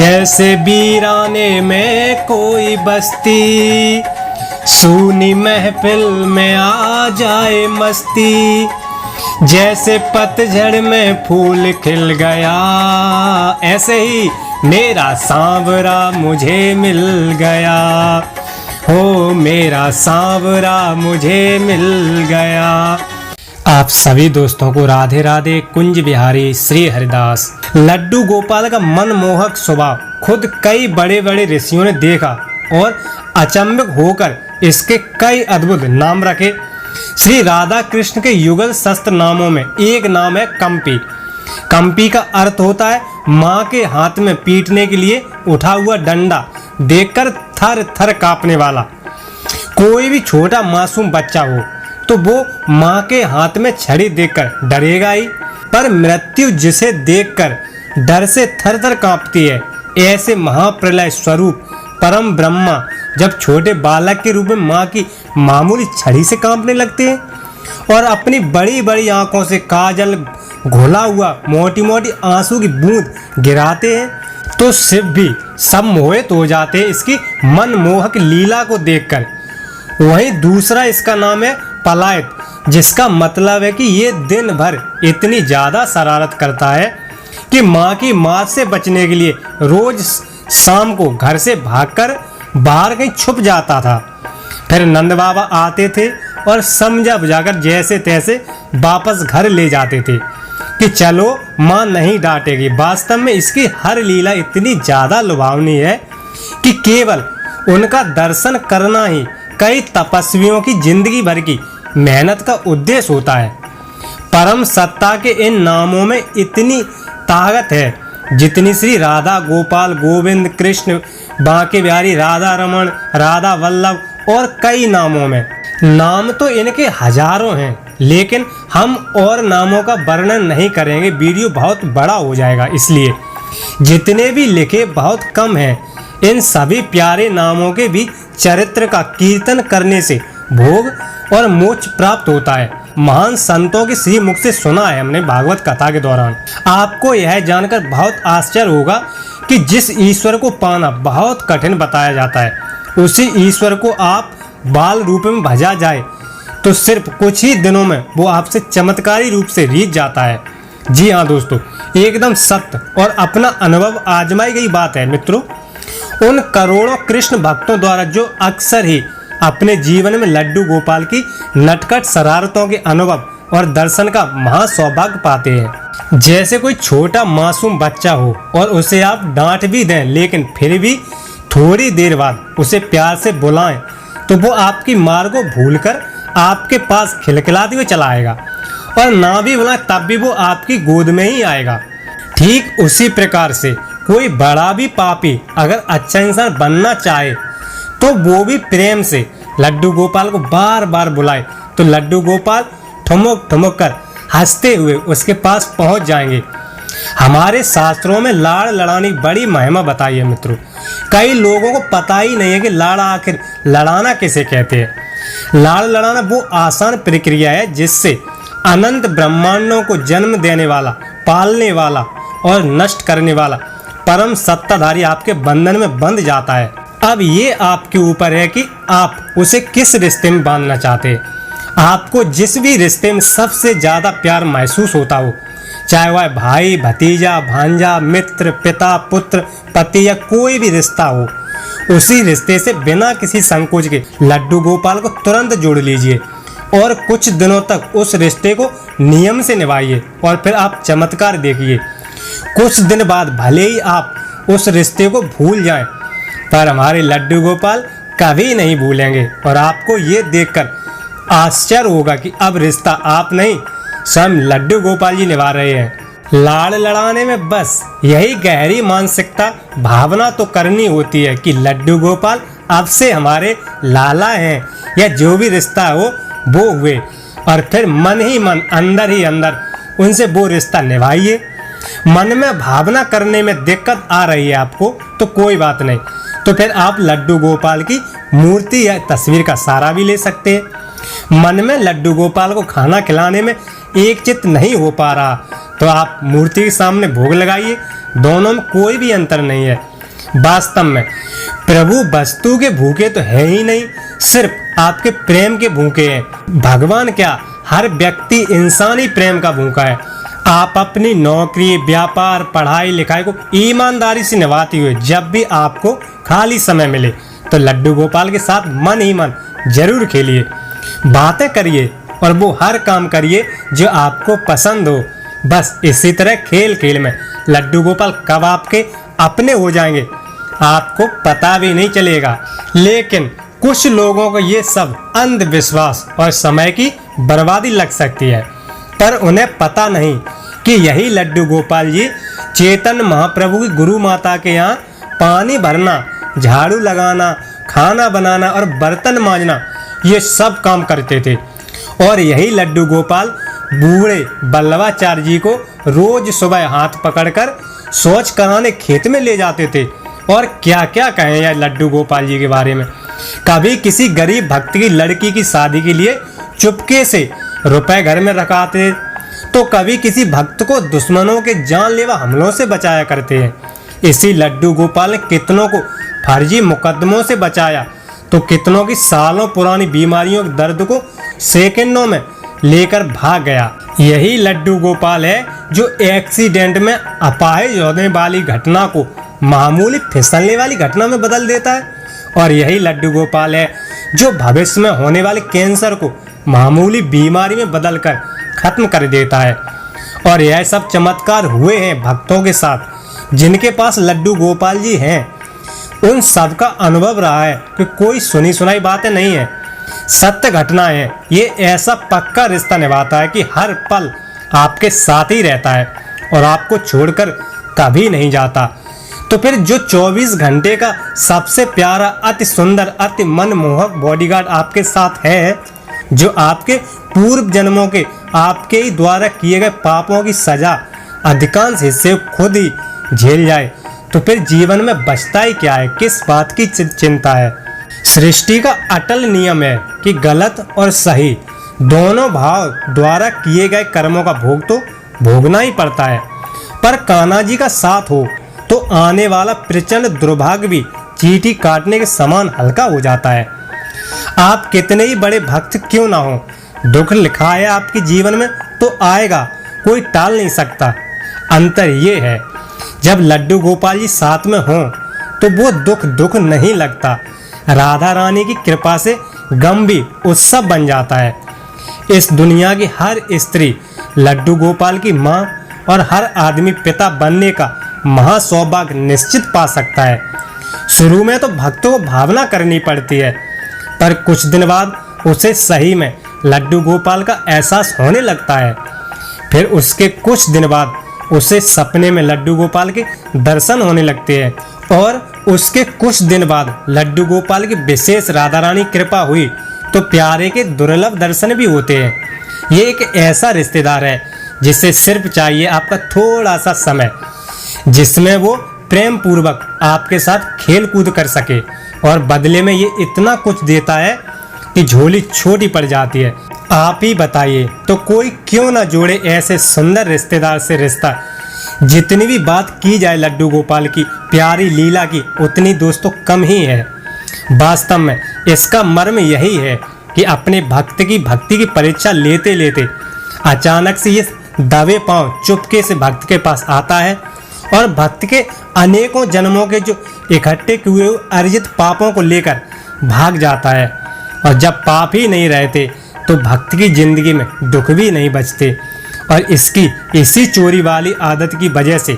जैसे वीराने में कोई बस्ती, सूनी महफिल में आ जाए मस्ती। जैसे पतझड़ में फूल खिल गया, ऐसे ही मेरा सांवरा मुझे मिल गया। हो मेरा सांवरा मुझे मिल गया। आप सभी दोस्तों को राधे राधे। कुंज बिहारी श्री हरिदास। लड्डू गोपाल का मनमोहक स्वभाव खुद कई बड़े बड़े ऋषियों ने देखा और अचंभित होकर इसके कई अद्भुत नाम रखे। श्री राधा कृष्ण के युगल शस्त्र नामों में एक नाम है कंपी। कंपी का अर्थ होता है माँ के हाथ में पीटने के लिए उठा हुआ डंडा देखकर थर थर कांपने वाला। कोई भी छोटा मासूम बच्चा हो तो वो माँ के हाथ में छड़ी देखकर डरेगा ही, पर मृत्यु जिसे देखकर डर से थर थर कांपती है, ऐसे महाप्रलय स्वरूप परम ब्रह्मा जब छोटे बालक के रूप में माँ की मामूली छड़ी से कांपने लगते हैं और अपनी बड़ी बड़ी आंखों से काजल घोला हुआ मोटी मोटी आंसू की बूंद गिराते हैं, तो शिव भी सम्मोहित हो जाते हैं इसकी मनमोहक लीला को देखकर। वहीं दूसरा इसका नाम है पलायत, जिसका मतलब है कि ये दिन भर इतनी ज़्यादा शरारत करता है कि माँ की मार से बचने के लिए रोज शाम को घर से भागकर बाहर कहीं छुप जाता था। फिर नंद बाबा आते थे और समझा बुझाकर जैसे तैसे वापस घर ले जाते थे कि चलो माँ नहीं डांटेगी। वास्तव में इसकी हर लीला इतनी ज़्यादा लुभावनी है कि केवल उनका दर्शन करना ही कई तपस्वियों की जिंदगी भर की मेहनत का उद्देश्य होता है। परम सत्ता के इन नामों में इतनी ताकत है जितनी श्री राधा गोपाल गोविंद कृष्ण बांके बिहारी राधा रमन राधा वल्लभ और कई नामों में। नाम तो इनके हजारों हैं, लेकिन हम और नामों का वर्णन नहीं करेंगे, वीडियो बहुत बड़ा हो जाएगा, इसलिए जितने भी लिखे बहुत कम हैं। इन सभी प्यारे नामों के भी चरित्र का कीर्तन करने से भोग और मोक्ष प्राप्त होता है। महान संतों के श्री मुख से सुना है हमने भागवत कथा के दौरान। आपको यह जानकर बहुत आश्चर्य होगा कि जिस ईश्वर को पाना बहुत कठिन बताया जाता है, उसी ईश्वर को आप बाल रूप में भजा जाए तो सिर्फ कुछ ही दिनों में वो आपसे चमत्कारी रूप से रीझ जाता है। जी हाँ दोस्तों, एकदम सत्य और अपना अनुभव आजमाई गई बात है मित्रों। उन करोड़ों कृष्ण भक्तों द्वारा जो अक्सर ही अपने जीवन में लड्डू गोपाल की नटखट शरारतों के अनुभव और दर्शन का महासौभाग्य पाते हैं। जैसे कोई छोटा मासूम बच्चा हो और उसे आप डांट भी दें, लेकिन फिर भी थोड़ी देर बाद उसे प्यार से बुलाएं तो वो आपकी मार को भूलकर आपके पास खिलखिलाते हुए चला आएगा, और ना भी बुलाएं तब भी वो आपकी गोद में ही आएगा। ठीक उसी प्रकार से कोई बड़ा भी पापी अगर अच्छा इंसान बनना चाहे तो वो भी प्रेम से लड्डू गोपाल को बार बार बुलाए तो लड्डू गोपाल ठुमक ठुमक कर हंसते हुए उसके पास पहुंच जाएंगे। हमारे शास्त्रों में लाड़ लड़ाने की बड़ी महिमा बताई है मित्रों। कई लोगों को पता ही नहीं है कि लाड़ आखिर लड़ाना किसे कहते हैं। लाड़ लड़ाना वो आसान प्रक्रिया है जिससे अनंत ब्रह्मांडों को जन्म देने वाला, पालने वाला और नष्ट करने वाला परम सत्ताधारी आपके बंधन में बंध जाता है। अब ये आपके ऊपर है कि आप उसे किस रिश्ते में बांधना चाहते हैं। आपको जिस भी रिश्ते में सबसे ज़्यादा प्यार महसूस होता हो, चाहे वह भाई भतीजा भांजा मित्र पिता पुत्र पति या कोई भी रिश्ता हो, उसी रिश्ते से बिना किसी संकोच के लड्डू गोपाल को तुरंत जोड़ लीजिए और कुछ दिनों तक उस रिश्ते को नियम से निभाइए और फिर आप चमत्कार देखिए। कुछ दिन बाद भले ही आप उस रिश्ते को भूल जाएं, पर हमारे लड्डू गोपाल कभी नहीं भूलेंगे और आपको ये देखकर आश्चर्य होगा कि अब रिश्ता आप नहीं स्वयं लड्डू गोपाल जी निभा रहे हैं। लाड़ लड़ाने में बस यही गहरी मानसिकता भावना तो करनी होती है कि लड्डू गोपाल अब से हमारे लाला हैं, या जो भी रिश्ता हो वो हुए, और फिर मन ही मन अंदर ही अंदर उनसे वो रिश्ता निभाइए। मन में भावना करने में दिक्कत आ रही है आपको तो कोई बात नहीं, तो फिर आप लड्डू गोपाल की मूर्ति या तस्वीर का सहारा भी ले सकते हैं। मन में लड्डू गोपाल को खाना खिलाने में एक चित्त नहीं हो पा रहा तो आप मूर्ति के सामने भोग लगाइए, दोनों में कोई भी अंतर नहीं है। वास्तव में प्रभु वस्तु के भूखे तो है ही नहीं, सिर्फ आपके प्रेम के भूखे हैं। भगवान क्या, हर व्यक्ति इंसानी प्रेम का भूखा है। आप अपनी नौकरी, व्यापार, पढ़ाई लिखाई को ईमानदारी से निभाते हुए जब भी आपको खाली समय मिले तो लड्डू गोपाल के साथ मन ही मन जरूर खेलिए, बातें करिए और वो हर काम करिए जो आपको पसंद हो। बस इसी तरह खेल खेल में लड्डू गोपाल कब आपके अपने हो जाएंगे आपको पता भी नहीं चलेगा। लेकिन कुछ लोगों को ये सब अंधविश्वास और समय की बर्बादी लग सकती है, पर उन्हें पता नहीं कि यही लड्डू गोपाल जी चेतन महाप्रभु की गुरु माता के यहाँ पानी भरना, झाड़ू लगाना, खाना बनाना और बर्तन मांजना ये सब काम करते थे। और यही लड्डू गोपाल बूढ़े बल्लभाचार्य जी को रोज सुबह हाथ पकड़कर शौच कराने खेत में ले जाते थे। और क्या क्या कहें यार लड्डू गोपाल जी के बारे में। कभी किसी गरीब भक्त की लड़की की शादी के लिए चुपके से रुपए घर में रखाते, तो कभी किसी भक्त को दुश्मनों के जानलेवा हमलों से बचाया करते हैं। इसी लड्डू गोपाल ने कितनों को फर्जी मुकदमों से बचाया, तो कितनों की सालों पुरानी बीमारियों के दर्द को सेकंडों में लेकर भाग गया। यही लड्डू गोपाल है जो एक्सीडेंट में अपाहिज होने वाली घटना को मामूली फिसलने वाली घटना में बदल देता है। और यही लड्डू गोपाल है जो भविष्य में होने वाले कैंसर को मामूली बीमारी में बदलकर खत्म कर देता है। और यह सब चमत्कार हुए हैं भक्तों के साथ जिनके पास लड्डू गोपाल जी हैं। उन सब का अनुभव रहा है कि कोई सुनी सुनाई बातें नहीं है, सत्य घटनाएं हैं। ये ऐसा पक्का रिश्ता निभाता है कि हर पल आपके साथ ही रहता है और आपको छोड़कर कभी नहीं जाता। तो फिर जो 24 घंटे का सबसे प्यारा, अति सुंदर, अति मनमोहक बॉडीगार्ड आपके साथ है, जो आपके पूर्व जन्मों के आपके ही द्वारा किए गए पापों की सजा अधिकांश हिस्से खुद ही झेल जाए, तो फिर जीवन में बचता ही क्या है, किस बात की चिंता है। सृष्टि का अटल नियम है कि गलत और सही दोनों भाव द्वारा किए गए कर्मों का भोग तो भोगना ही पड़ता है। पर कान्हा जी का साथ हो तो आने वाला प्रचंड दुर्भाग्य भी चींटी काटने के समान हल्का हो जाता है। आप कितने ही बड़े भक्त क्यों ना हो, दुख लिखा है आपके जीवन में तो आएगा, कोई टाल नहीं सकता। अंतर ये है जब लड्डू गोपाल जी साथ में हों तो वो दुख नहीं लगता। राधा रानी की कृपा से गम भी उत्सव बन जाता है। इस दुनिया की हर स्त्री लड्डू गोपाल की माँ और हर आदमी पिता बनने का महासौभाग्य निश्चित पा सकता है। शुरू में तो भक्तों को भावना करनी पड़ती है, पर कुछ दिन बाद उसे सही में लड्डू गोपाल का एहसास होने लगता है। फिर उसके कुछ दिन बाद उसे सपने में लड्डू गोपाल के दर्शन होने लगते हैं और उसके कुछ दिन बाद लड्डू गोपाल की विशेष राधा रानी कृपा हुई तो प्यारे के दुर्लभ दर्शन भी होते हैं। ये एक ऐसा रिश्तेदार है जिसे सिर्फ चाहिए आपका थोड़ा सा समय, जिसमें वो प्रेम पूर्वक आपके साथ खेल कूद कर सके, और बदले में ये इतना कुछ देता है कि झोली छोटी पड़ जाती है। आप ही बताइए तो कोई क्यों ना जोड़े ऐसे सुंदर रिश्तेदार से रिश्ता। जितनी भी बात की जाए लड्डू गोपाल की प्यारी लीला की, उतनी दोस्तों कम ही है। वास्तव में इसका मर्म यही है कि अपने भक्त की भक्ति की परीक्षा लेते लेते अचानक से ये दबे पांव चुपके से भक्त के पास आता है और भक्त के अनेकों जन्मों के जो इकट्ठे हुए अर्जित पापों को लेकर भाग जाता है। और जब पाप ही नहीं रहते तो भक्त की जिंदगी में दुख भी नहीं बचते। और इसी चोरी वाली आदत की वजह से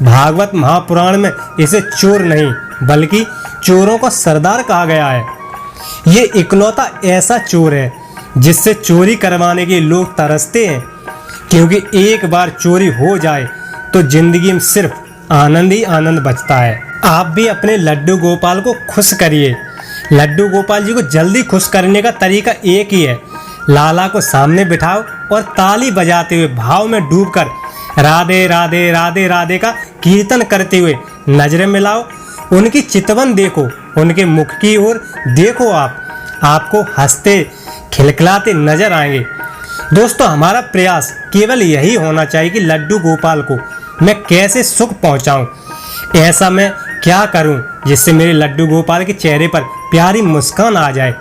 भागवत महापुराण में इसे चोर नहीं बल्कि चोरों का सरदार कहा गया है। ये इकलौता ऐसा चोर है जिससे चोरी करवाने के लोग तरसते हैं, क्योंकि एक बार चोरी हो जाए तो जिंदगी में सिर्फ आनंद ही आनंद बचता है। आप भी अपने लड्डू गोपाल को खुश करिए। लड्डू गोपाल जी को जल्दी खुश करने का तरीका एक ही है, लाला को सामने बिठाओ और ताली बजाते हुए भाव में डूबकर राधे राधे राधे राधे का कीर्तन करते हुए नजरें मिलाओ। उनकी चितवन देखो, उनके मुख की ओर देखो, आपको हंसते खिलखिलाते नजर आएंगे। दोस्तों, हमारा प्रयास केवल यही होना चाहिए कि लड्डू गोपाल को मैं कैसे सुख पहुंचाऊं। ऐसा मैं क्या करूं जिससे मेरे लड्डू गोपाल के चेहरे पर प्यारी मुस्कान आ जाए।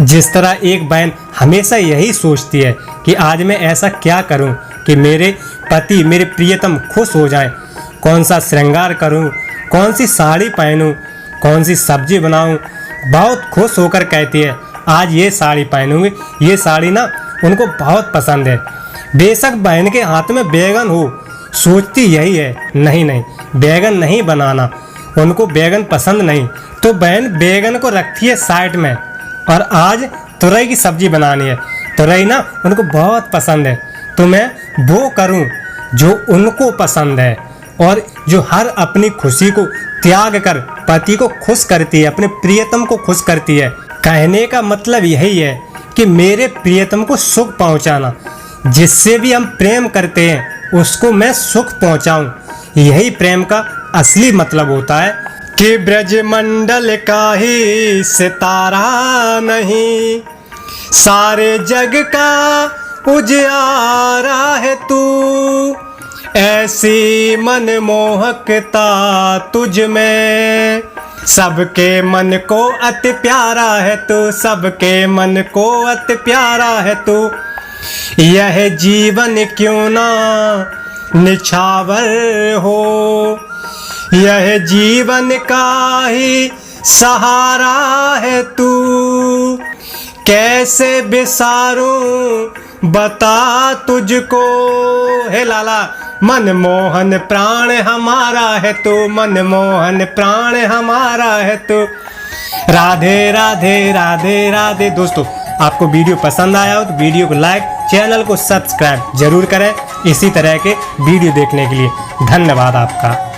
जिस तरह एक बहन हमेशा यही सोचती है कि आज मैं ऐसा क्या करूं कि मेरे पति, मेरे प्रियतम खुश हो जाएं। कौन सा श्रृंगार करूं, कौन सी साड़ी पहनूं, कौन सी सब्जी बनाऊं। बहुत खुश होकर कहती है आज ये साड़ी पहनूंगी, ये साड़ी ना उनको बहुत पसंद है। बेशक बहन के हाथ में बैगन हो, सोचती यही है नहीं नहीं बैगन नहीं बनाना, उनको बैगन पसंद नहीं। तो बहन बैगन को रखती है साइड में और आज तुरई की सब्जी बनानी है। तुरई ना उनको बहुत पसंद है, तो मैं वो करूं जो उनको पसंद है और जो हर अपनी खुशी को त्याग कर पति को खुश करती है, अपने प्रियतम को खुश करती है। कहने का मतलब यही है कि मेरे प्रियतम को सुख पहुंचाना, जिससे भी हम प्रेम करते हैं उसको मैं सुख पहुंचाऊं। यही प्रेम का असली मतलब होता है कि ब्रजमंडल का ही सितारा नहीं, सारे जग का उजियारा है तू। ऐसी मनमोहकता तुझ में, सबके मन को अति प्यारा है तू, सबके मन को अति प्यारा है तू। यह जीवन क्यों ना निछावर हो, यह जीवन का ही सहारा है तू। कैसे बिसारूं बता तुझको, हे लाला मनमोहन प्राण हमारा है तू, मनमोहन प्राण हमारा है तू। राधे राधे राधे राधे। दोस्तों आपको वीडियो पसंद आया हो तो वीडियो को लाइक, चैनल को सब्सक्राइब जरूर करें इसी तरह के वीडियो देखने के लिए। धन्यवाद आपका।